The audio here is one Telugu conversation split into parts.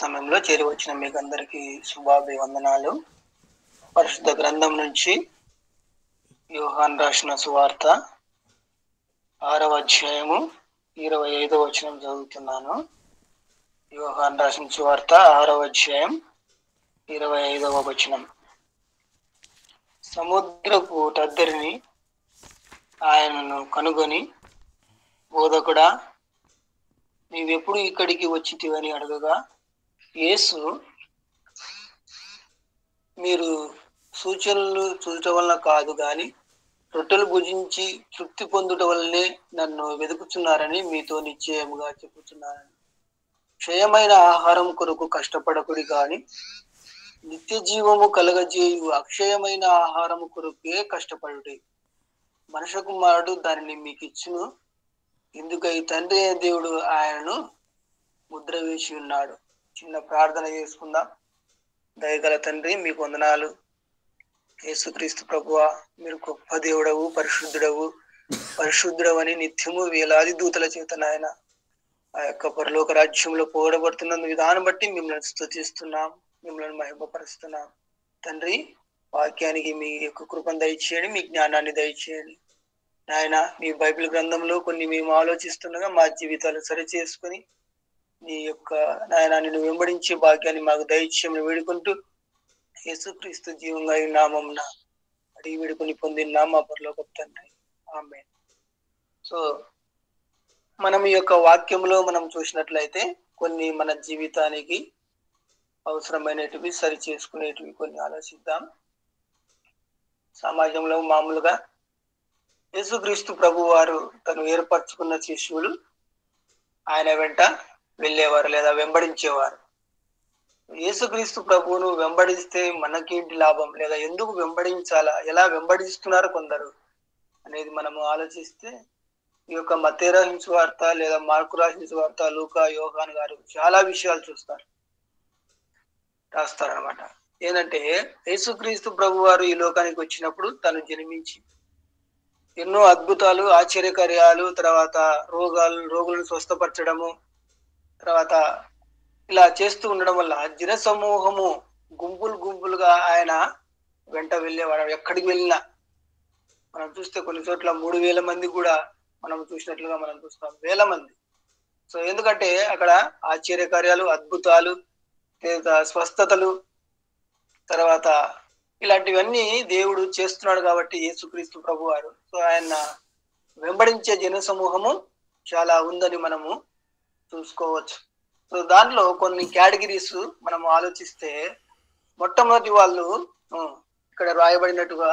సమయంలో చేరి వచ్చిన మీకు అందరికీ శుభాభివందనాలు. పరిశుద్ధ గ్రంథం నుంచి యోహాను రాసిన సువార్త 6వ అధ్యాయము 25వ వచనం చదువుతున్నాను. యోహాను రాసిన సువార్త 6వ అధ్యాయం 25వ వచనం. సముద్రపు టద్దరిని ఆయనను కనుగొని, బోధకుడా, నీవెప్పుడు ఇక్కడికి వచ్చితివని అడగగా, యేసు, మీరు సూచనలు చూడటం వలన కాదు గాని రొట్టెలు భుజించి తృప్తి పొందుట వల్లనే నన్ను వెతుకుతున్నారని మీతో నిశ్చయముగా చెప్పుచున్నానని. క్షయమైన ఆహారం కొరకు కష్టపడకుడి గాని నిత్య జీవము కలగజేయు అక్షయమైన ఆహారము కొరకే కష్టపడుడి. మనుష్య కుమారుడు దానిని మీకు ఇచ్చును. ఎందుకై తండ్రి అయిన దేవుడు ఆయనను ముద్ర వేసి ఉన్నాడు. చిన్న ప్రార్థన చేసుకుందాం. దయగల తండ్రి, మీకు వందనాలు. యేసుక్రీస్తు ప్రభువా, మీరు గొప్ప దేవుడవు, పరిశుద్ధుడవని నిత్యము వేలాది దూతల చేత నాయన ఆ యొక్క పరలోక రాజ్యంలో పోగొడబడుతున్న విధానం బట్టి మిమ్మల్ని స్తుతిస్తున్నాం, మిమ్మల్ని మహిమపరుస్తున్నాం. తండ్రి, వాక్యానికి మీ యొక్క కృపను దయచేయండి, మీ జ్ఞానాన్ని దయచేయండి నాయన. మీ బైబిల్ గ్రంథంలో కొన్ని మేము ఆలోచిస్తుండగా మా జీవితాలు సరి చేసుకుని నీ యొక్క నాయన నిన్ను వెంబడించే భాగ్యాన్ని మాకు దయచేయమని వేడుకుంటూ యేసుక్రీస్తు జీవంగా ఈ నామమున అడిగి వేడుకొని పొందిన మా పరలోకపు తండ్రి, ఆమేన్. సో మనం ఈ యొక్క వాక్యంలో మనం చూసినట్లయితే కొన్ని మన జీవితానికి అవసరమైనటివి సరి చేసుకునేటివి కొన్ని ఆలోచిద్దాం. సమాజంలో మామూలుగా యేసుక్రీస్తు ప్రభు వారు తను ఏర్పరచుకున్న శిష్యులు ఆయన వెంట వెళ్ళేవారు లేదా వెంబడించేవారు. యేసుక్రీస్తు ప్రభువును వెంబడిస్తే మనకేంటి లాభం, లేదా ఎందుకు వెంబడించాలా, ఎలా వెంబడిస్తున్నారు కొందరు అనేది మనము ఆలోచిస్తే ఈ యొక్క మత్తయి రాసిన సువార్త లేదా మార్కు రాసిన సువార్త, లూకా, యోహాను గారు చాలా విషయాలు రాస్తారనమాట. ఏంటంటే యేసుక్రీస్తు ప్రభు వారు ఈ లోకానికి వచ్చినప్పుడు తను జన్మించి ఎన్నో అద్భుతాలు, ఆశ్చర్యకార్యాలు, తర్వాత రోగులను స్వస్థపరచడము, తర్వాత ఇలా చేస్తూ ఉండడం వల్ల జన సమూహము గుంపులుగా ఆయన వెంట వెళ్ళేవాడు. ఎక్కడికి వెళ్ళినా మనం చూస్తే కొన్ని చోట్ల 3,000 మంది కూడా మనం చూసినట్లుగా మనం చూస్తాం, వేల మంది. సో ఎందుకంటే అక్కడ ఆశ్చర్యకార్యాలు, అద్భుతాలు, స్వస్థతలు, తర్వాత ఇలాంటివన్నీ దేవుడు చేస్తున్నాడు కాబట్టి యేసుక్రీస్తు ప్రభు వారు. సో ఆయన వెంబడించే జన సమూహము చాలా ఉందని మనము చూసుకోవచ్చు. సో దాంట్లో కొన్ని కేటగిరీస్ మనం ఆలోచిస్తే, మొట్టమొదటి వాళ్ళు ఇక్కడ రాయబడినట్టుగా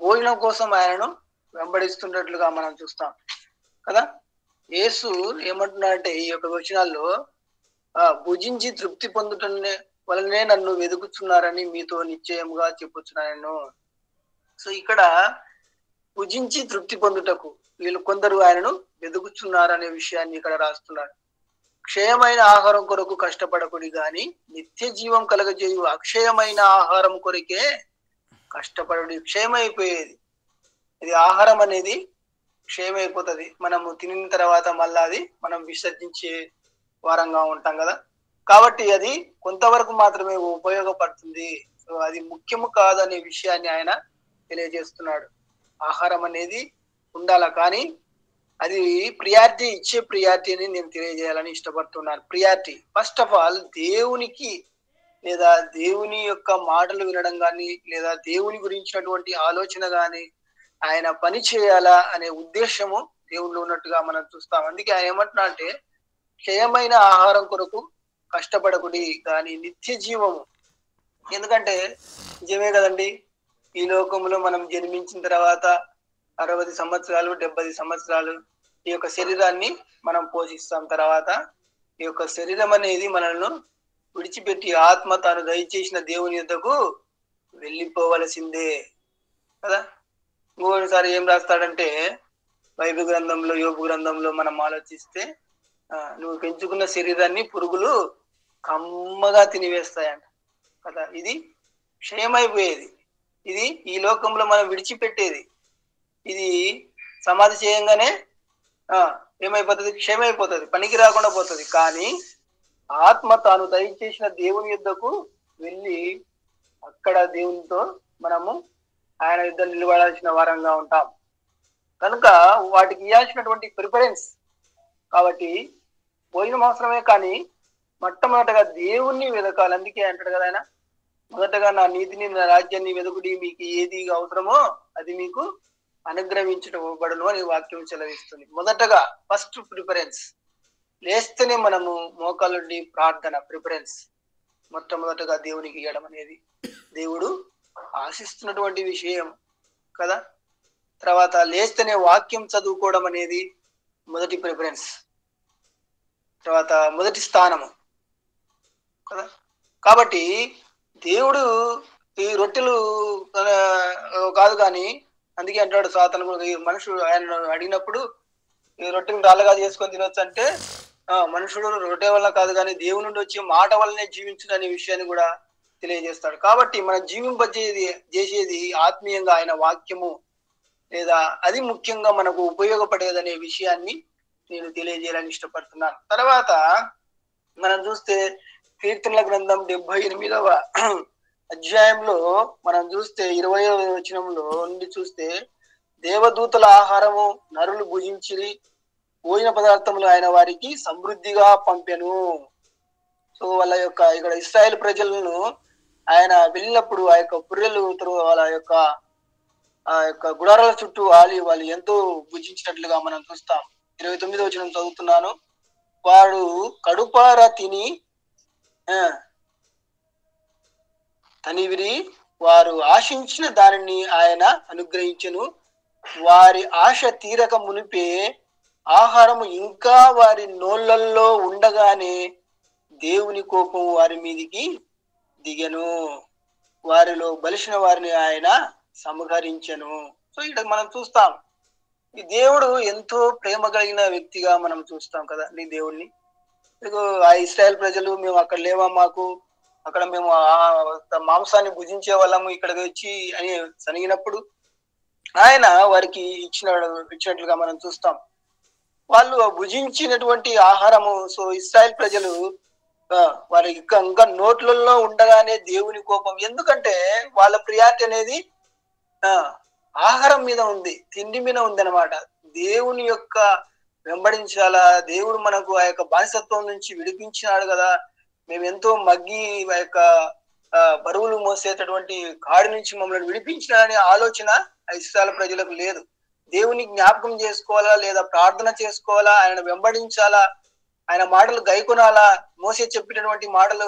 భోజనం కోసం ఆయనను వెంబడిస్తున్నట్లుగా మనం చూస్తాం కదా. యేసు ఏమంటున్నాడంటే ఈ యొక్క వచనాల్లో, భుజించి తృప్తి పొందుట వలనే నన్ను వెతుకుతున్నారని మీతో నిశ్చయముగా చెప్పుచున్నాను. సో ఇక్కడ భుజించి తృప్తి పొందుటకు వీళ్ళు కొందరు ఆయనను వెతుకుతున్నారనే విషయాన్ని ఇక్కడ రాస్తున్నారు. క్షయమైన ఆహారం కొరకు కష్టపడకుడి గాని నిత్య జీవం కలగజేయు అక్షయమైన ఆహారం కొరకే కష్టపడుడి. క్షయమైపోయేది ఇది ఆహారం అనేది క్షయమైపోతుంది. మనము తినిన తర్వాత మళ్ళా అది మనం విసర్జించే వారంగా ఉంటాం కదా. కాబట్టి అది కొంతవరకు మాత్రమే ఉపయోగపడుతుంది. సో అది ముఖ్యము కాదనే విషయాన్ని ఆయన తెలియజేస్తున్నాడు. ఆహారం అనేది ఉండాలా, కానీ అది ఇచ్చే ప్రియారిటీని నేను తెలియజేయాలని ఇష్టపడుతున్నాను. ప్రియారిటీ ఫస్ట్ ఆఫ్ ఆల్ దేవునికి, లేదా దేవుని యొక్క మాటలు వినడం కానీ, లేదా దేవుని గురించినటువంటి ఆలోచన కానీ, ఆయన పని చేయాలా అనే ఉద్దేశము దేవుళ్ళు ఉన్నట్టుగా మనం చూస్తాం. అందుకే ఆయన ఏమంటున్నా అంటే, క్షయమైన ఆహారం కొరకు కష్టపడకుడి కానీ నిత్య జీవము. ఎందుకంటే నిజమే కదండి, ఈ లోకంలో మనం జన్మించిన తర్వాత 60 సంవత్సరాలు 70 సంవత్సరాలు ఈ యొక్క శరీరాన్ని మనం పోషిస్తాం. తర్వాత ఈ యొక్క శరీరం అనేది మనల్ని విడిచిపెట్టి ఆత్మ తాను దయచేసిన దేవుని యొద్దకు వెళ్ళిపోవలసిందే కదా. ఇంకోసారి ఏం రాస్తాడంటే బైబిల్ గ్రంథంలో, యోబు గ్రంథంలో మనం ఆలోచిస్తే, నువ్వు పెంచుకున్న శరీరాన్ని పురుగులు కమ్మగా తినివేస్తాయంట కదా. ఇది క్షయమైపోయేది, ఇది ఈ లోకంలో మనం విడిచిపెట్టేది. ఇది సమాధి చేయంగానే ఏమైపోతుంది, క్షయమైపోతుంది, పనికి రాకుండా పోతుంది. కానీ ఆత్మ తాను దయచేసిన దేవుని యుద్ధకు వెళ్ళి అక్కడ దేవునితో మనము ఆయన యుద్ధం నిలబడాల్సిన వారంగా ఉంటాం కనుక వాటికి ఇవ్వాల్సినటువంటి ప్రిఫరెన్స్. కాబట్టి భోజనం అవసరమే, కానీ మొట్టమొదటగా దేవుణ్ణి వెదకాలి. అందుకే అంటాడు కదా ఆయన, మొదటగా నా నీతిని నా రాజ్యాన్ని వెదుకుడి, మీకు ఏది అవసరమో అది మీకు అనుగ్రహించబడును అని వాక్యం సెలవిస్తుంది. మొదటగా ఫస్ట్ ప్రిఫరెన్స్. లేస్తేనే మనము మోకాలుండి ప్రార్థన ప్రిఫరెన్స్ మొట్టమొదటగా దేవునికి ఇవ్వడం అనేది దేవుడు ఆశిస్తున్నటువంటి విషయం కదా. తర్వాత లేస్తేనే వాక్యం చదువుకోవడం అనేది మొదటి ప్రిఫరెన్స్, తర్వాత మొదటి స్థానము కదా. కాబట్టి దేవుడు ఈ రొట్టెలు కాదు కానీ, అందుకే అంటాడు సాతాను కూడా, ఈ మనుషుడు ఆయన అడిగినప్పుడు ఈ రొట్టెలు రాళ్ళగా చేసుకొని తినొచ్చు అంటే, మనుషుడు రొట్టె వల్ల కాదు కానీ దేవుని నుండి వచ్చే మాట వల్లనే జీవించుడు అనే విషయాన్ని కూడా తెలియజేస్తాడు. కాబట్టి మనం చేసేది ఆత్మీయంగా ఆయన వాక్యము, లేదా అది ముఖ్యంగా మనకు ఉపయోగపడేదనే విషయాన్ని నేను తెలియజేయాలని ఇష్టపడుతున్నాను. తర్వాత మనం చూస్తే కీర్తనల గ్రంథం 78వ అధ్యాయంలో మనం చూస్తే 20వ వచనంలో నుండి చూస్తే, దేవదూతల ఆహారము నరులు భుజించిరి, భోజన పదార్థములు ఆయన వారికి సమృద్ధిగా పంపెను. సో వాళ్ళ యొక్క ఇక్కడ ఇశ్రాయేల్ ప్రజలను ఆయన వెళ్ళినప్పుడు ఆ యొక్క పుర్రెలు వాళ్ళ యొక్క గుడారాల చుట్టూ వాళ్ళు ఎంతో భుజించినట్లుగా మనం చూస్తాం. 29వ వచనం చదువుతున్నాను. వాడు కడుపార తిని తనివిరి, వారు ఆశించిన దానిని ఆయన అనుగ్రహించెను. వారి ఆశ తీరక మునిపే ఆహారము ఇంకా వారి నోళ్ళల్లో ఉండగానే దేవుని కోపం వారి మీదికి దిగెను, వారిలో బలిసిన వారిని ఆయన సంహరించెను. సో ఇక్కడ మనం చూస్తాం, ఈ దేవుడు ఎంతో ప్రేమ కలిగిన వ్యక్తిగా మనం చూస్తాం కదండి దేవుణ్ణి. ఆ ఇశ్రాయేల్ ప్రజలు, మేము అక్కడ లేవా, మాకు అక్కడ మేము మాంసాన్ని భుజించే వాళ్ళము, ఇక్కడికి వచ్చి అని సనిగినప్పుడు ఆయన వారికి ఇచ్చినట్లుగా మనం చూస్తాం. వాళ్ళు భుజించినటువంటి ఆహారము, సో ఇశ్రాయేల్ ప్రజలు వారి ఇంకా నోట్లలో ఉండగానే దేవుని కోపం. ఎందుకంటే వాళ్ళ ప్రియారిటీ అనేది ఆహారం మీద ఉంది, తిండి మీద ఉంది అనమాట. దేవుని యొక్క వెంబడించాలా, దేవుడు మనకు ఆ యొక్క బానిసత్వం నుంచి విడిపించినాడు కదా, మేము ఎంతో మగ్గి ఆ యొక్క బరువులు మోసేటటువంటి కాడి నుంచి మమ్మల్ని విడిపించినాడనే ఆలోచన ఇశ్రాయేలు ప్రజలకు లేదు. దేవుని జ్ఞాపకం చేసుకోవాలా, లేదా ప్రార్థన చేసుకోవాలా, ఆయన వెంబడించాలా, ఆయన మాటలు గైకొనాలా, మోసే చెప్పినటువంటి మాటలు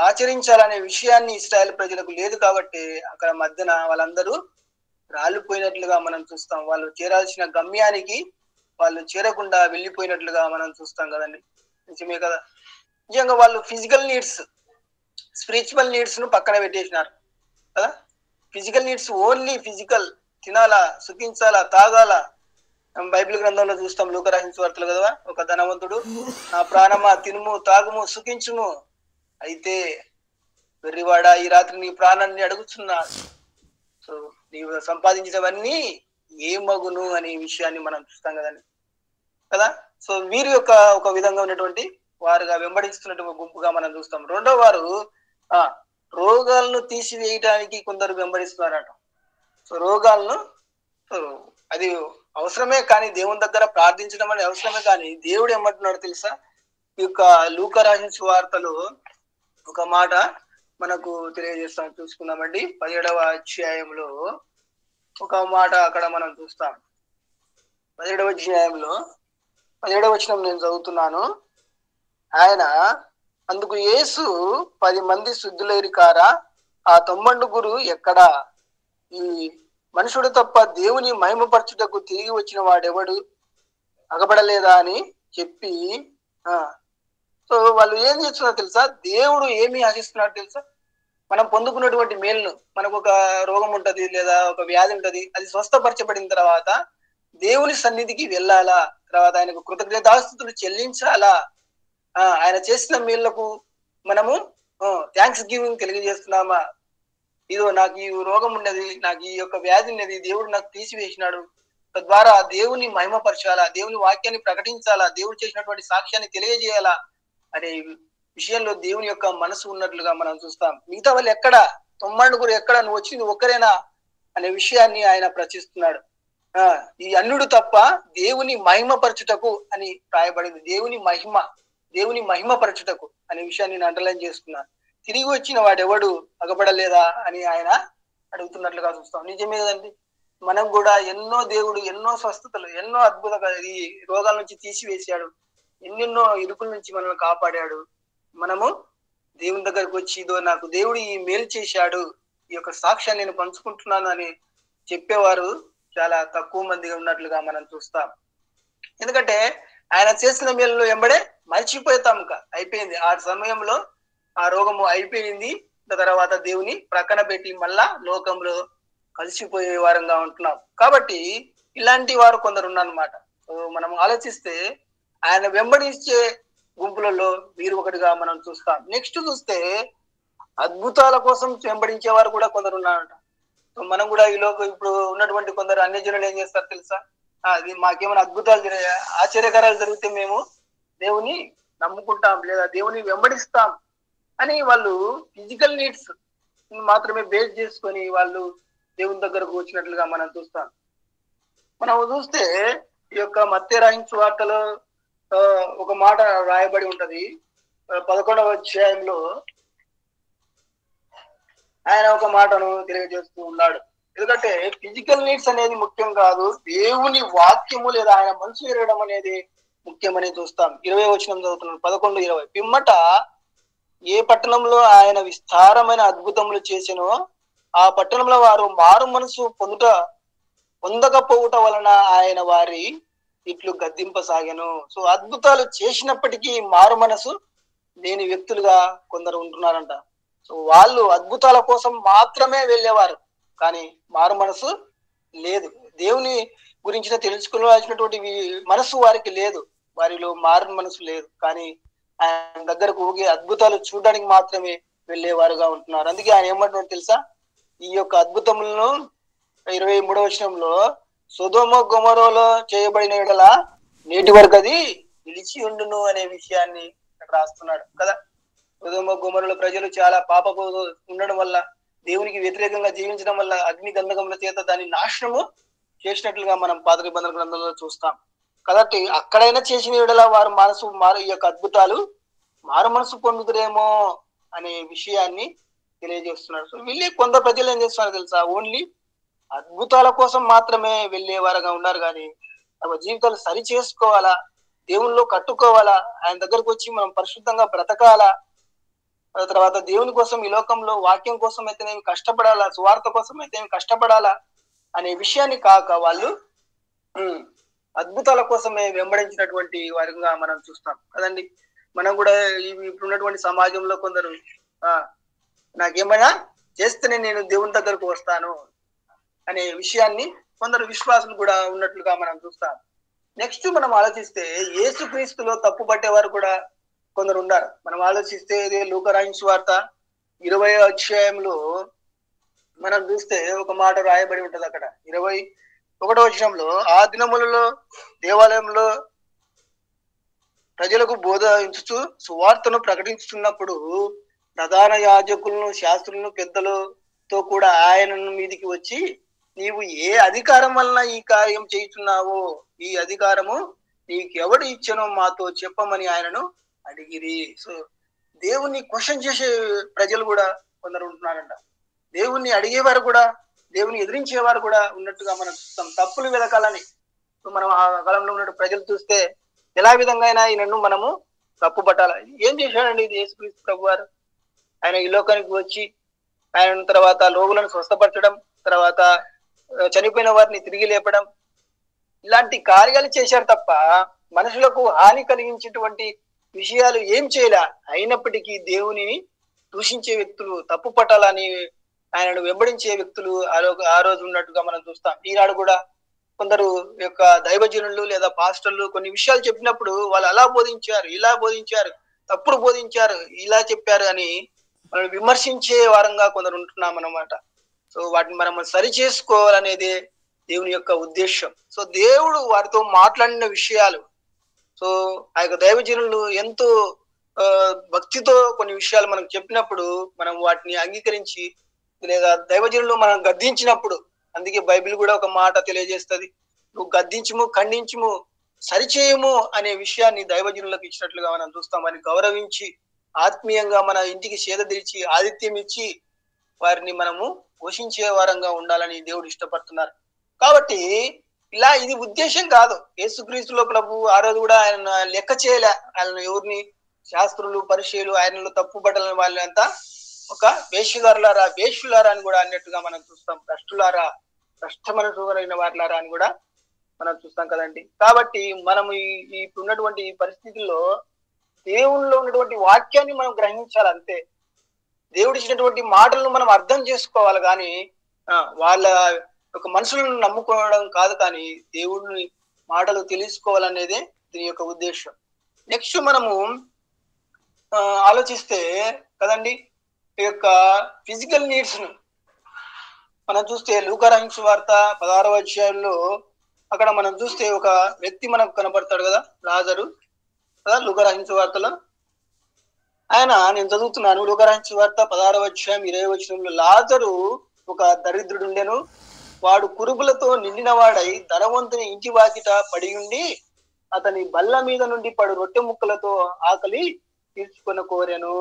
ఆచరించాలనే విషయాన్ని ఇశ్రాయేలు ప్రజలకు లేదు. కాబట్టి అక్కడ మధ్యన వాళ్ళందరూ రాలిపోయినట్లుగా మనం చూస్తాం. వాళ్ళు చేరాల్సిన గమ్యానికి వాళ్ళు చేరకుండా వెళ్ళిపోయినట్లుగా మనం చూస్తాం కదండి. నిజమే కదా. నిజంగా వాళ్ళు ఫిజికల్ నీడ్స్, స్పిరిచువల్ నీడ్స్ ను పక్కన పెట్టేసినారు కదా. ఫిజికల్ నీడ్స్ ఓన్లీ ఫిజికల్, తినాలా, సుఖించాలా, తాగాలా. బైబిల్ గ్రంథంలో చూస్తాం, లూకా రాసిన సువార్తలు కదా, ఒక ధనవంతుడు, నా ప్రాణమా తినుము తాగుము సుఖించుము, అయితే వెర్రివాడ ఈ రాత్రి నీ ప్రాణాన్ని అడుగుతున్నాడు, సో నీవు సంపాదించినవన్నీ ఏ మగును అనే విషయాన్ని మనం చూస్తాం కదండి కదా. సో వీరి యొక్క ఒక విధంగా ఉన్నటువంటి వారుగా వెంబడిస్తున్నటువంటి గుంపుగా మనం చూస్తాం. రెండో వారు రోగాలను తీసివేయడానికి కొందరు వెంబడిస్తున్నారట. సో రోగాలను, అది అవసరమే కానీ దేవుని దగ్గర ప్రార్థించడం అనేది అవసరమే, కానీ దేవుడు ఏమంటున్నాడు తెలుసా? ఈ యొక్క లూకా రాసిన సువార్తలో ఒక మాట మనకు తెలియజేస్తాం, చూసుకుందామండి. 17వ అధ్యాయంలో ఒక మాట అక్కడ మనం చూస్తాం. 17వ అధ్యాయంలో 17వ వచనం నేను చదువుతున్నాను. ఆయన అందుకు యేసు 10 మంది శుద్ధులైరి కారా, ఆ 90 ఎక్కడా? ఈ మనుషుడు తప్ప దేవుని మహిమపరచుటకు తిరిగి వచ్చిన వాడెవడు అగబడలేదా అని చెప్పి, సో వాళ్ళు ఏం చేస్తున్నారు తెలుసా? దేవుడు ఏమి ఆశిస్తున్నాడు తెలుసా? మనం పొందుకున్నటువంటి మేలును, మనకు ఒక రోగం ఉంటది లేదా ఒక వ్యాధి ఉంటది, అది స్వస్థపరచబడిన తర్వాత దేవుని సన్నిధికి వెళ్ళాలా, తర్వాత ఆయనకు కృతజ్ఞతాస్తుతులు చెల్లించాలా, ఆయన చేసిన మేళ్లకు మనము థ్యాంక్స్ గివింగ్ తెలియజేస్తున్నామా? ఇదో నాకు ఈ రోగం ఉన్నది, నాకు ఈ యొక్క వ్యాధి ఉన్నది, దేవుడు నాకు తీసివేసినాడు, తద్వారా దేవుని మహిమపరచాలా, దేవుని వాక్యాన్ని ప్రకటించాలా, దేవుడు చేసినటువంటి సాక్ష్యాన్ని తెలియజేయాలా అనే విషయంలో దేవుని యొక్క మనసు ఉన్నట్లుగా మనం చూస్తాం. మిగతా వాళ్ళు ఎక్కడ 90 ఎక్కడ, నువ్వు వచ్చింది ఒక్కరేనా అనే విషయాన్ని ఆయన ప్రశ్నిస్తున్నాడు. ఈ అన్యుడు తప్ప దేవుని మహిమపరచుటకు అని రాయబడింది. దేవుని మహిమపరచుటకు అనే విషయాన్ని నేను అండర్లైన్ చేసుకున్నాను. తిరిగి వచ్చిన వాడెవడు అగపడలేదా అని ఆయన అడుగుతున్నట్లుగా చూస్తాం. నిజమే కదండి. మనం కూడా దేవుడు ఎన్నో స్వస్థతలు, ఎన్నో అద్భుత ఈ రోగాల నుంచి తీసివేశాడు, ఎన్నెన్నో ఇరుకుల నుంచి మనల్ని కాపాడాడు. మనము దేవుని దగ్గరకు వచ్చి ఇదో నాకు దేవుడు ఈ మేలు చేశాడు, ఈ యొక్క సాక్ష్యాన్ని నేను పంచుకుంటున్నాను అని చెప్పేవారు చాలా తక్కువ మందిగా ఉన్నట్లుగా మనం చూస్తాం. ఎందుకంటే ఆయన చేసిన మేలు ఎంబడే మర్చిపోతాం. అయిపోయింది ఆ సమయంలో, ఆ రోగము అయిపోయింది. తర్వాత దేవుని ప్రక్కన పెట్టి మళ్ళా లోకంలో కలిసిపోయే వారంగా ఉంటున్నాం. కాబట్టి ఇలాంటి వారు కొందరు ఉన్నారన్నమాట. మనం ఆలోచిస్తే ఆయన వెంబడించే గుంపులలో వీరు ఒకటిగా మనం చూస్తాం. నెక్స్ట్ చూస్తే అద్భుతాల కోసం వెంబడించే వారు కూడా కొందరు ఉన్నారంట. మనం కూడా ఇప్పుడు ఉన్నటువంటి కొందరు అన్యజనులు ఏం చేస్తారు తెలుసా? అది మాకేమైనా అద్భుతాలు ఆశ్చర్యకరాలు జరిగితే మేము దేవుని నమ్ముకుంటాం లేదా దేవుని వెంబడిస్తాం అని వాళ్ళు ఫిజికల్ నీడ్స్ మాత్రమే బేస్ చేసుకొని వాళ్ళు దేవుని దగ్గరకు వచ్చినట్లుగా మనం చూస్తాం. మనం చూస్తే ఈ యొక్క మత్తయి రాసిన సువార్తలో ఒక మాట రాయబడి ఉంటది. 11వ అధ్యాయంలో ఆయన ఒక మాటను తెలియజేస్తూ ఉన్నాడు. ఎందుకంటే ఫిజికల్ నీడ్స్ అనేది ముఖ్యం కాదు, దేవుని వాక్యము లేదా ఆయన మనసు ఎరగడం అనేది ముఖ్యమని చూస్తాం. 20వ వచనం చదువుతున్నాడు, 11:20. పిమ్మట ఏ పట్టణంలో ఆయన విస్తారమైన అద్భుతములు చేసినో ఆ పట్టణంలో వారు మారు మనసు పొందకపోవట వలన ఆయన వారి ఇట్లు గద్దింపసాగాను. సో అద్భుతాలు చేసినప్పటికీ మారు మనసు లేని వ్యక్తులుగా కొందరు ఉంటున్నారంట. సో వాళ్ళు అద్భుతాల కోసం మాత్రమే వెళ్ళేవారు, కానీ మారు మనసు లేదు. దేవుని గురించి తెలుసుకోవాల్సినటువంటి మనసు వారికి లేదు, వారిలో మారు మనసు లేదు. కానీ ఆయన దగ్గరకు ఊగే అద్భుతాలు చూడడానికి మాత్రమే వెళ్ళేవారుగా ఉంటున్నారు. అందుకే ఆయన ఏమంటున్నాడు తెలుసా? ఈ యొక్క అద్భుతములను 23వ వచనంలో సొదొమ గొమొరలో చేయబడిన యెడల నేటి వరకు అది నిలిచి ఉండును అనే విషయాన్ని రాస్తున్నాడు కదా. సొదొమ గొమొరలో ప్రజలు చాలా పాపపు ఉండడం వల్ల, దేవునికి వ్యతిరేకంగా జీవించడం వల్ల అగ్ని గంధకముల చేత దాన్ని నాశనము చేసినట్లుగా మనం పాత నిబంధన గ్రంథంలో చూస్తాం. కాబట్టి అక్కడైనా చేసిన యెడల వారు ఈ యొక్క అద్భుతాలు మారు మనసు పొందుతురేమో అనే విషయాన్ని తెలియజేస్తున్నారు. సో వీళ్ళే కొందరు ప్రజలు ఏం చేస్తున్నారు తెలుసా? ఓన్లీ అద్భుతాల కోసం మాత్రమే వెళ్ళేవారుగా ఉన్నారు, కానీ తమ జీవితాలు సరి చేసుకోవాలా, దేవునిలో కట్టుకోవాలా, ఆయన దగ్గరకు వచ్చి మనం పరిశుద్ధంగా బ్రతకాలా, తర్వాత దేవుని కోసం ఈ లోకంలో వాక్యం కోసం అయితేనేమి కష్టపడాలా, సువార్త కోసం అయితేనేమి కష్టపడాలా అనే విషయాన్ని కాక వాళ్ళు అద్భుతాల కోసమే వెంబడించినటువంటి వారిగా మనం చూస్తాం కదండి. మనం కూడా ఇప్పుడున్నటువంటి సమాజంలో కొందరు నాకేమైనా చేస్తేనే నేను దేవుని దగ్గరకు వస్తాను అనే విషయాన్ని కొందరు విశ్వాసులు కూడా ఉన్నట్లుగా మనం చూస్తాం. నెక్స్ట్ మనం ఆలోచిస్తే యేసుక్రీస్తులో తప్పు పట్టేవారు కూడా కొందరు ఉన్నారు. మనం ఆలోచిస్తే ఇదే లూకా రాసిన సువార్త 20వ అధ్యాయంలో మనం చూస్తే ఒక మాట రాయబడి ఉంటది. అక్కడ 21వ వచనంలో ఆ దినములలో దేవాలయంలో ప్రజలకు బోధించుచు సువార్తను ప్రకటించుతున్నప్పుడు ప్రధాన యాజకులను, శాస్త్రులను, పెద్దలతో కూడా ఆయన మీదికి వచ్చి, నీవు ఏ అధికారం వలన ఈ కార్యం చేస్తున్నావో, ఈ అధికారము నీకు ఎవడు ఇచ్చనో మాతో చెప్పమని ఆయనను అడిగిరి. సో దేవుణ్ణి క్వశ్చన్ చేసే ప్రజలు కూడా కొందరు ఉంటున్నారంట. దేవుణ్ణి అడిగేవారు కూడా, దేవుని ఎదిరించేవారు కూడా ఉన్నట్టుగా మనం చూస్తాం. తప్పులు వెతకాలని మనం ఆ కాలంలో ఉన్న ప్రజలు చూస్తే ఎలా విధంగా అయినా ఈయనను మనము తప్పు పట్టాలి. ఏం చేశాడండి ఇది యేసుక్రీస్తు ప్రభు వారు? ఆయన ఈ లోకానికి వచ్చి ఆయన తర్వాత రోగులను స్వస్థపరచడం, తర్వాత చనిపోయిన వారిని తిరిగి లేపడం, ఇలాంటి కార్యాలు చేశారు తప్ప మనుషులకు హాని కలిగించేటువంటి విషయాలు ఏం చేయలే. అయినప్పటికీ దేవుని దూషించే వ్యక్తులు, తప్పు పట్టాలని ఆయనను వెంబడించే వ్యక్తులు ఆ రోజు ఉన్నట్టుగా మనం చూస్తాం. ఈనాడు కూడా కొందరు యొక్క దైవజనులు లేదా పాస్టర్లు కొన్ని విషయాలు చెప్పినప్పుడు వాళ్ళు అలా బోధించారు, ఇలా బోధించారు, తప్పుడు బోధించారు, ఇలా చెప్పారు అని మనం విమర్శించే వారంగా కొందరు ఉంటున్నాం అన్నమాట. సో వాటిని మనం సరి చేసుకోవాలనేదే దేవుని యొక్క ఉద్దేశం. సో దేవుడు వారితో మాట్లాడిన విషయాలు, సో ఆ యొక్క దైవజనులు ఎంతో భక్తితో కొన్ని విషయాలు మనకు చెప్పినప్పుడు మనం వాటిని అంగీకరించి లేదా దైవజనులు మనం గద్దించినప్పుడు, అందుకే బైబిల్ కూడా ఒక మాట తెలియజేస్తది, నువ్వు గద్దించుము, ఖండించుము, సరిచేయము అనే విషయాన్ని దైవజనులకు ఇచ్చినట్లుగా మనం చూస్తామని గౌరవించి ఆత్మీయంగా మన ఇంటికి సేదతీర్చి ఆతిథ్యం ఇచ్చి వారిని మనము పోషించే వారంగా ఉండాలని దేవుడు ఇష్టపడుతున్నారు. కాబట్టి ఇలా ఇది ఉద్దేశం కాదు. యేసుక్రీస్తులో ప్రభు ఆ రోజు కూడా ఆయన లెక్క చేయలే. ఆయన ఎవరిని శాస్త్రులు పరిచయులు ఆయనలో తప్పు పడ్డలని వాళ్ళంతా ఒక వేషధారులారా వేష్యులారా అని కూడా అన్నట్టుగా మనం చూస్తాం. భ్రష్టులారా భ్రష్టమనసులైన వారులారా అని కూడా మనం చూస్తాం కదండి. కాబట్టి మనం ఇప్పుడున్నటువంటి ఈ పరిస్థితుల్లో దేవునిలో ఉన్నటువంటి వాక్యాన్ని మనం గ్రహించాలి అంతే. దేవుడు ఇచ్చినటువంటి మాటలను మనం అర్థం చేసుకోవాలి కానీ వాళ్ళ ఒక మనుషులను నమ్ముకోవడం కాదు, కానీ దేవుడిని మాటలు తెలుసుకోవాలనేదే దీని యొక్క ఉద్దేశం. నెక్స్ట్ మనము ఆలోచిస్తే కదండి, ఈ యొక్క ఫిజికల్ నీడ్స్ ను మనం చూస్తే లూకా రాసిన వార్త 16వ అధ్యాయంలో అక్కడ మనం చూస్తే ఒక వ్యక్తి మనకు కనబడతాడు కదా, లాజరు కదా. లూకా రాసిన వార్తలో ఆయన, నేను చదువుతున్నాను, లూకా రాసిన వార్త 16వ అధ్యాయం 20వ వచనంలో, లాజరు ఒక దరిద్రుడు ఉండెను, వాడు కురుపులతో నిండిన వాడై ధనవంతుని ఇంటి వాకిట పడి ఉండి అతని బల్ల మీద నుండి పడు రొట్టె ముక్కలతో ఆకలి తీర్చుకొని కోరెను.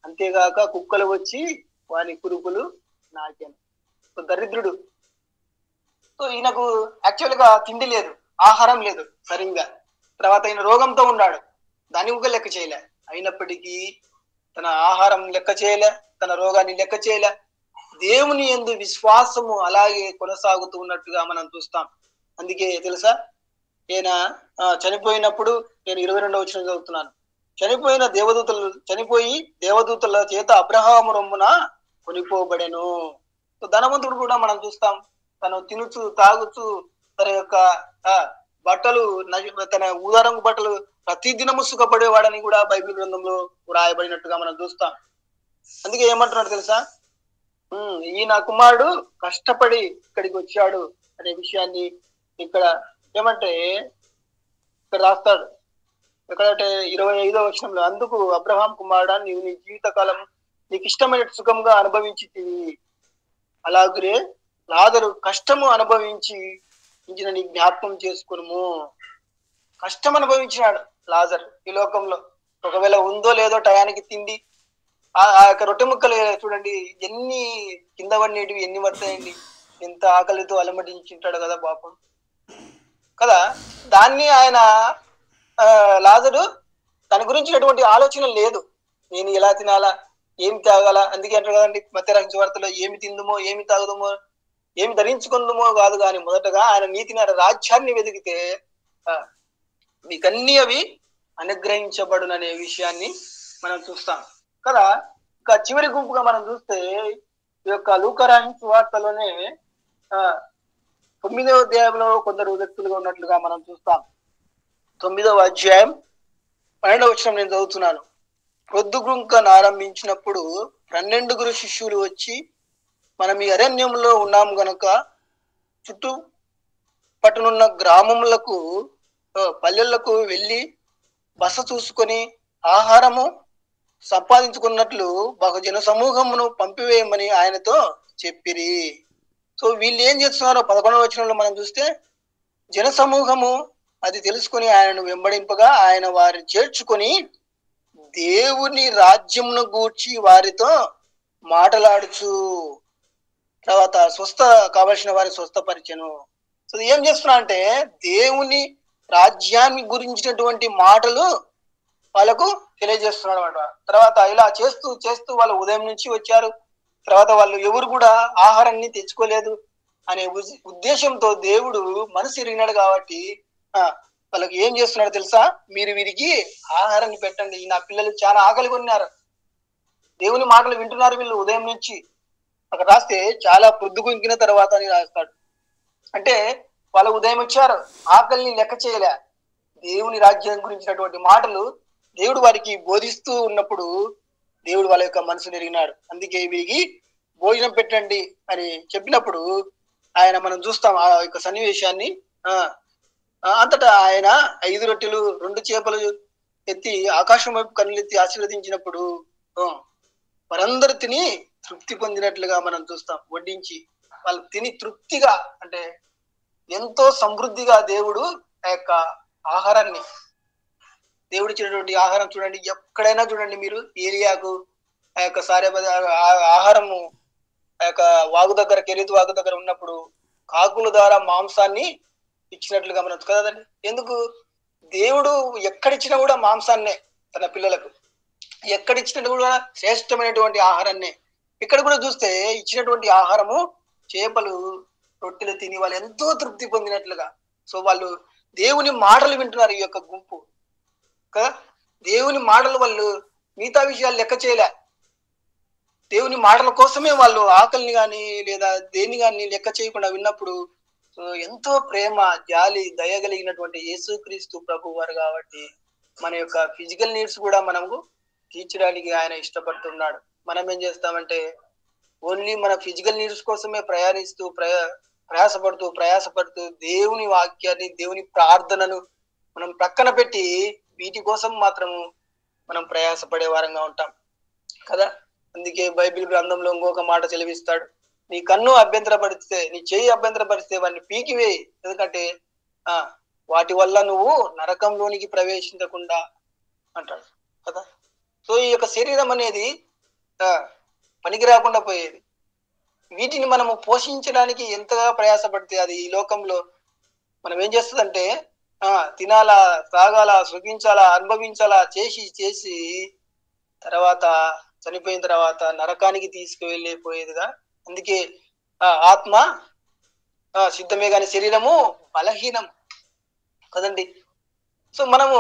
అంతేగాక కుక్కలు వచ్చి వాని కురుపులు నాకెను. దరిద్రుడు. సో ఈయనకు యాక్చువల్ గా తిండి లేదు, ఆహారం లేదు సరిగ్గా. తర్వాత ఈయన రోగంతో ఉన్నాడు, దాన్ని కూడా లెక్క చేయలే. అయినప్పటికీ తన ఆహారం లెక్క చేయలే, తన రోగాన్ని లెక్క చేయలే. దేవుని యందు విశ్వాసము అలాగే కొనసాగుతూ ఉన్నట్టుగా మనం చూస్తాం. అందుకే తెలుసా, ఈయన చనిపోయినప్పుడు, నేను 22వ వచనం చదువుతున్నాను, చనిపోయి దేవదూతల చేత అబ్రహాము రొమ్మున కొనిపోబడెను. ధనవంతుడు కూడా మనం చూస్తాం, తను తినుచు తాగుచు తన యొక్క బట్టలు, తన ఊదారంగు బట్టలు ప్రతి దినము సుఖపడేవాడని కూడా బైబిల్ గ్రంథంలో రాయబడినట్టుగా మనం చూస్తాం. అందుకే ఏమంటున్నాడు తెలుసా, ఈయన కుమారుడు కష్టపడి ఇక్కడికి వచ్చాడు అనే విషయాన్ని ఇక్కడ ఏమంటే ఇక్కడ రాస్తాడు. ఎక్కడంటే 25వ వచనంలో, అందుకు అబ్రహాం కుమారుడా, నీవు నీ జీవితకాలం నీకు ఇష్టమైన సుఖంగా అనుభవించితివి, అలాగే లాజరు కష్టము అనుభవించి నీ జ్ఞాపకం చేసుకును. కష్టం అనుభవించినాడు లాజర్ ఈ లోకంలో. ఒకవేళ ఉందో లేదో టయానికి తిండి, ఆ యొక్క రొట్టె ముక్కలు చూడండి ఎన్ని కింద పడినవి, ఎన్ని పడతాయండి, ఎంత ఆకలితో అలమటించుంటాడు కదా పాపం కదా. దాన్ని ఆయన లాజరు తన గురించినటువంటి ఆలోచన లేదు, నేను ఎలా తినాలా, ఏమి తాగాల. అందుకే అంటారు కదండి మత్తయి రాసిన వార్తలో, ఏమి తిందుమో ఏమి తాగుదమో ఏమి ధరించుకుందుమో కాదు, కానీ మొదటగా ఆయన నీతిని రాజ్యాన్ని వెతికితే మీకన్నీ అవి అనుగ్రహించబడుననే విషయాన్ని మనం చూస్తాం కదా. ఇంకా చివరి గుంపుగా మనం చూస్తే ఈ యొక్క లూకా రాసిన వార్తలోనే 9వ అధ్యాయంలో కొందరు వ్యక్తులుగా ఉన్నట్లుగా మనం చూస్తాం. 9వ అధ్యాయం 12వ వచనం నేను చదువుతున్నాను. ప్రొద్దుగుంకను ఆరంభించినప్పుడు 12 శిష్యులు వచ్చి, మనం ఈ అరణ్యంలో ఉన్నాము గనుక చుట్టూ పట్టునున్న గ్రామములకు పల్లెలకు వెళ్ళి బస చూసుకొని ఆహారము సంపాదించుకున్నట్లు బహుజన సమూహమును పంపివేయమని ఆయనతో చెప్పిరి. సో వీళ్ళు ఏం చేస్తున్నారో 11వ వచనంలో మనం చూస్తే, జన సమూహము అది తెలుసుకొని ఆయనను వెంబడింపగా ఆయన వారిని చేర్చుకొని దేవుని రాజ్యమును గూర్చి వారితో మాటలాడుచు, తర్వాత స్వస్థ కావలసిన వారిని స్వస్థపరిచెను. సో ఏం చేస్తున్నా అంటే దేవుని రాజ్యాన్ని గురించినటువంటి మాటలు వాళ్ళకు తెలియజేస్తున్నాడు అనమాట. తర్వాత ఇలా చేస్తూ చేస్తూ వాళ్ళు ఉదయం నుంచి వచ్చారు. తర్వాత వాళ్ళు ఎవరు కూడా ఆహారాన్ని తెచ్చుకోలేదు అనే ఉద్దేశంతో దేవుడు మనసు ఎరిగినాడు కాబట్టి వాళ్ళకి ఏం చేస్తున్నాడు తెలుసా, మీరు వీరికి ఆహారాన్ని పెట్టండి, నా పిల్లలు చాలా ఆకలి కొన్నారు, దేవుని మాటలు వింటున్నారు వీళ్ళు ఉదయం నుంచి. అక్కడ రాస్తే చాలా పొద్దుగుంకిన తర్వాత అని రాస్తాడు. అంటే వాళ్ళు ఉదయం వచ్చారు, ఆకలిని లెక్క చేయలే, దేవుని రాజ్యం గురించినటువంటి మాటలు దేవుడు వారికి బోధిస్తూ ఉన్నప్పుడు దేవుడు వాళ్ళ యొక్క మనసును ఎరిగినాడు. అందుకే వీరికి భోజనం పెట్టండి అని చెప్పినప్పుడు ఆయన మనం చూస్తాం ఆ యొక్క సన్నివేశాన్ని. అంతటా ఆయన 5 రొట్టెలు 2 చేపలు ఎత్తి ఆకాశం వైపు కన్నులెత్తి ఆశీర్వదించినప్పుడు వారందరూ తిని తృప్తి పొందినట్లుగా మనం చూస్తాం. వడ్డించి వాళ్ళు తిని తృప్తిగా, అంటే ఎంతో సమృద్ధిగా దేవుడు ఆ యొక్క ఆహారాన్ని, దేవుడు ఇచ్చినటువంటి ఆహారం చూడండి, ఎక్కడైనా చూడండి మీరు, ఏలియాకు ఆ యొక్క ఆహారము ఆ యొక్క వాగు దగ్గర, కెరీతు వాగు దగ్గర ఉన్నప్పుడు కాకుల ద్వారా మాంసాన్ని ఇచ్చినట్లుగా మనం కదండి. ఎందుకు? దేవుడు ఎక్కడిచ్చినా కూడా మాంసాన్నే తన పిల్లలకు, ఎక్కడిచ్చినట్టు కూడా శ్రేష్టమైనటువంటి ఆహారాన్నే. ఇక్కడ కూడా చూస్తే ఇచ్చినటువంటి ఆహారము చేపలు, రొట్టెలు తిని వాళ్ళు ఎంతో తృప్తి పొందినట్లుగా. సో వాళ్ళు దేవుని మాటలు వింటున్నారు ఈ యొక్క గుంపు కదా. దేవుని మాటలు వాళ్ళు మిగతా విషయాలు లెక్క చేయలే. దేవుని మాటల కోసమే వాళ్ళు ఆకలిని కానీ లేదా దేన్ని కానీ లెక్క చేయకుండా విన్నప్పుడు ఎంతో ప్రేమ, జాలి, దయగలిగినటువంటి యేసుక్రీస్తు ప్రభు వారు కాబట్టి మన యొక్క ఫిజికల్ నీడ్స్ కూడా మనము తీర్చడానికి ఆయన ఇష్టపడుతున్నాడు. మనం ఏం చేస్తామంటే ఓన్లీ మన ఫిజికల్ నీడ్స్ కోసమే ప్రయాసపడుతూ దేవుని వాక్యాన్ని, దేవుని ప్రార్థనను మనం ప్రక్కన పెట్టి వీటి కోసం మాత్రము మనం ప్రయాసపడే వారంగా ఉంటాం కదా. అందుకే బైబిల్ గ్రంథంలో ఇంకొక మాట చెలివిస్తాడు, నీ కన్ను అభ్యంతరపరిస్తే, నీ చెయ్యి అభ్యంతరపరిస్తే వాడిని పీకివేయి, ఎందుకంటే వాటి వల్ల నువ్వు నరకంలోనికి ప్రవేశించకుండా అంటాడు కదా. సో ఈ యొక్క శరీరం అనేది పనికి రాకుండా పోయేది. వీటిని మనము పోషించడానికి ఎంతగా ప్రయాసపడితే అది ఈ లోకంలో మనం ఏం చేస్తుందంటే తినాలా, తాగాలా, సుఖించాలా, అనుభవించాలా చేసి తర్వాత చనిపోయిన తర్వాత నరకానికి తీసుకువెళ్ళిపోయేదిగా. అందుకే ఆత్మ సిద్ధమే కానీ శరీరము బలహీనం కదండి. సో మనము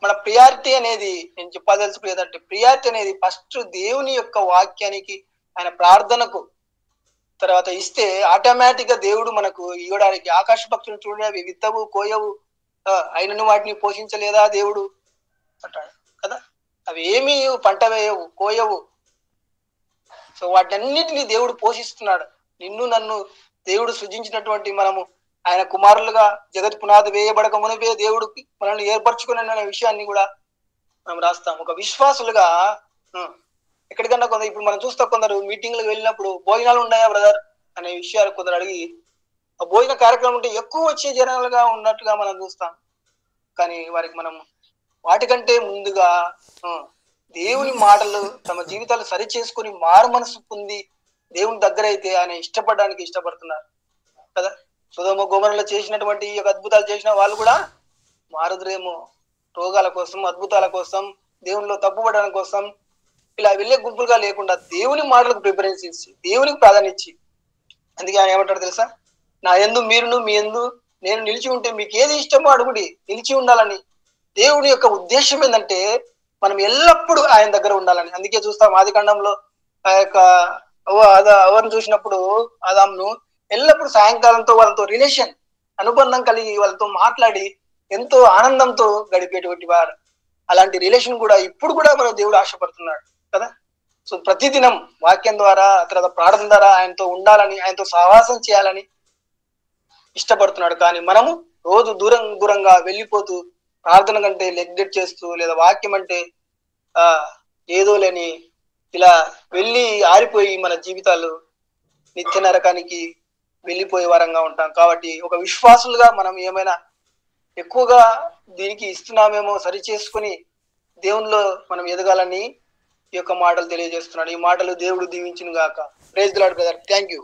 మన ప్రియారిటీ అనేది, నేను చెప్పదలుచుకోలేదంటే ప్రియారిటీ అనేది ఫస్ట్ దేవుని యొక్క వాక్యానికి, ఆయన ప్రార్థనకు తర్వాత ఇస్తే ఆటోమేటిక్ గా దేవుడు మనకు ఇవ్వడానికి. ఆకాశ పక్షులు చూడండి, అవి విత్తవు, కోయవు, అయినను వాటిని పోషించలేదా దేవుడు అంటాడు కదా. అవి ఏమీ పంట వేయవు, కోయవు. సో వాటన్నిటిని దేవుడు పోషిస్తున్నాడు. నిన్ను నన్ను దేవుడు సృజించినటువంటి మనము ఆయన కుమారులుగా జగత్ పునాది వేయబడక మునిపే దేవుడికి మనల్ని ఏర్పరచుకునే అనే విషయాన్ని కూడా మనం రాస్తాం. ఒక విశ్వాసులుగా ఎక్కడికన్నా ఇప్పుడు మనం చూస్తా, కొందరు మీటింగ్లకు వెళ్ళినప్పుడు భోజనాలు ఉన్నాయా బ్రదర్ అనే విషయాలు కొందరు అడిగి, ఆ భోజన కార్యక్రమం ఉంటే ఎక్కువ వచ్చే జనాలుగా ఉన్నట్టుగా మనం చూస్తాం. కానీ వారికి మనం వాటికంటే ముందుగా దేవుని మాటలు తమ జీవితాలు సరి చేసుకుని మారు మనసు పొంది దేవుని దగ్గర అయితే ఆయన ఇష్టపడడానికి ఇష్టపడుతున్నారు కదా. సొదొమ గొమొర్రాలో చేసినటువంటి ఈ యొక్క అద్భుతాలు చేసిన వాళ్ళు కూడా మారుదురేమో, రోగాల కోసం, అద్భుతాల కోసం, దేవునిలో తప్పుపడడం కోసం ఇలా వెళ్ళే గుంపులుగా లేకుండా దేవుని మాటలకు ప్రిఫరెన్స్ ఇచ్చి, దేవునికి ప్రాధాన్యత ఇచ్చి, అందుకే ఆయన ఏమంటాడు తెలుసా, నా యందు మీరును, మీ యందు నేను నిలిచి ఉంటే మీకు ఏది ఇష్టమో అడుగుడి, నిలిచి ఉండాలని. దేవుని యొక్క ఉద్దేశం ఏంటంటే మనం ఎల్లప్పుడూ ఆయన దగ్గర ఉండాలని. అందుకే చూస్తాం ఆదికాండంలో ఆ యొక్క అవన్నీ చూసినప్పుడు ఆదామును ఎల్లప్పుడూ సాయంకాలంతో వాళ్ళతో రిలేషన్, అనుబంధం కలిగి వాళ్ళతో మాట్లాడి ఎంతో ఆనందంతో గడిపేటువంటి వారు. అలాంటి రిలేషన్ కూడా ఇప్పుడు కూడా మన దేవుడు ఆశపడుతున్నాడు కదా. సో ప్రతిదినం వాక్యం ద్వారా, తర్వాత ప్రార్థన ద్వారా ఆయనతో ఉండాలని, ఆయనతో సహవాసం చేయాలని ఇష్టపడుతున్నాడు. కానీ మనము రోజు దూరంగా వెళ్ళిపోతూ ప్రార్థన కంటే నెగ్లెక్ట్ చేస్తూ, లేదా వాక్యం అంటే ఏదో లేని ఇలా వెళ్ళి ఆరిపోయి మన జీవితాలు నిత్య నరకానికి వెళ్ళిపోయే వారంగా ఉంటాం. కాబట్టి ఒక విశ్వాసులుగా మనం ఏమైనా ఎక్కువగా దీనికి ఇస్తున్నామేమో సరి చేసుకుని దేవునిలో మనం ఎదగాలని ఈ యొక్క మాటలు తెలియజేస్తున్నాడు. ఈ మాటలు దేవుడు దీవించును గాక. Praise the Lord brother. Thank you.